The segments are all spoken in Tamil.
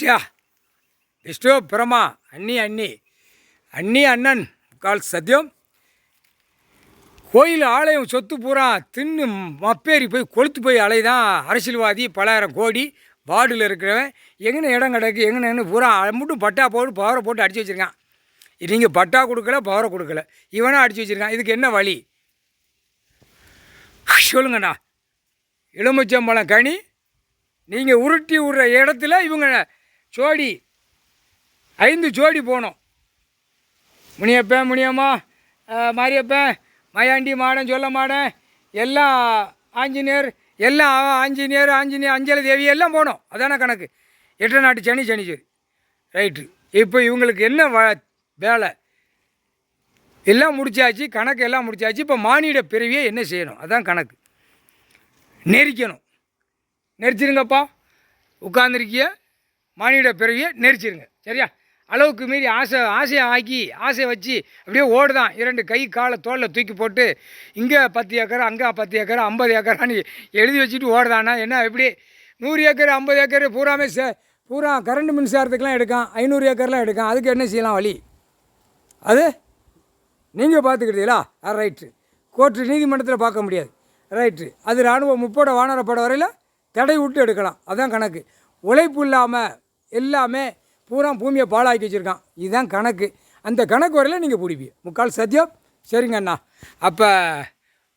ஷியா விஷ்ணு பிரமா அண்ணி அண்ணி அண்ணி அண்ணன் முக்கால் சத்தியம். கோயில் ஆலயம் சொத்து பூரா தின்னு மப்பேறி போய் கொளுத்து போய் அலைதான் அரசியல்வாதி, பலாயிரம் கோடி வார்டில் இருக்கிறவன் எங்கன்னு இடம் கிடக்கு எங்கன்னு பூரா மட்டும் பட்டா போட்டு பவரை போட்டு அடித்து வச்சுருக்கான். நீங்கள் பட்டா கொடுக்கல, பவரை கொடுக்கல, இவனாக அடித்து வச்சுருக்கான். இதுக்கு என்ன வழி சொல்லுங்கண்ணா? எலுமிச்சம்பழம் கனி நீங்கள் உருட்டி விடுற இடத்துல இவங்க ஜோடி 5 ஜோடி போனோம். முனியப்பன், முனியம்மா, மாரியப்பன், மயாண்டி மாடன், சொல்ல மாடன், எல்லாம் ஆஞ்சநேயர், எல்லாம் ஆஞ்சநேயர், அஞ்சலி தேவி எல்லாம் போனோம். அதான கணக்கு. 8 நாட்டு சனி சரி ரைட்டு. இப்போ இவங்களுக்கு என்ன வேலை? எல்லாம் முடிச்சாச்சு, கணக்கு எல்லாம் முடிச்சாச்சு. இப்போ மானிட பிறவியை என்ன செய்யணும்? அதான் கணக்கு. நெரிக்கணும். நெரிச்சிருங்கப்பா. உட்காந்துருக்கிய மானிட பிறவியை நெரிச்சிருங்க. சரியா? அளவுக்கு மீறி ஆசையை ஆக்கி ஆசையை வச்சு அப்படியே ஓடுதான். 2 கை காலை தோளில் தூக்கி போட்டு இங்கே 10 ஏக்கர், அங்கே 10 ஏக்கர், 50 ஏக்கரான்னு எழுதி வச்சுட்டு ஓடுதானா என்ன? எப்படி 100 ஏக்கர் 50 ஏக்கர் பூராமே பூரா கரண்ட் மின்சாரத்துக்கெலாம் எடுக்கான், 500 ஏக்கர்லாம் எடுக்கான். அதுக்கு என்ன செய்யலாம் வழி? அது நீங்கள் பார்த்துக்கிட்டீங்களா? ரைட்டு. கோர்ட்டு நீதிமன்றத்தில் பார்க்க முடியாது. ரைட்டு. அது இராணுவ முப்பட வானரப்பட வரையில் தடை விட்டு எடுக்கலாம். அதான் கணக்கு. உழைப்பு இல்லாமல் எல்லாமே பூரா பூமியை பாழாக்கி வச்சுருக்கான். இதுதான் கணக்கு. அந்த கணக்கு வரையில் நீங்கள் பிடிப்பீங்க. முக்கால் சத்தியம். சரிங்க அண்ணா. அப்போ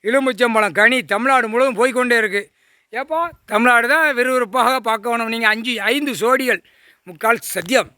எலுமிச்சம்பழம் கனி தமிழ்நாடு முழுவதும் போய்கொண்டே இருக்குது. ஏப்பா தமிழ்நாடு தான் விறுவிறுப்பாக பார்க்க வேணும். நீங்கள் 5 ஜோடிகள். முக்கால் சத்தியம்.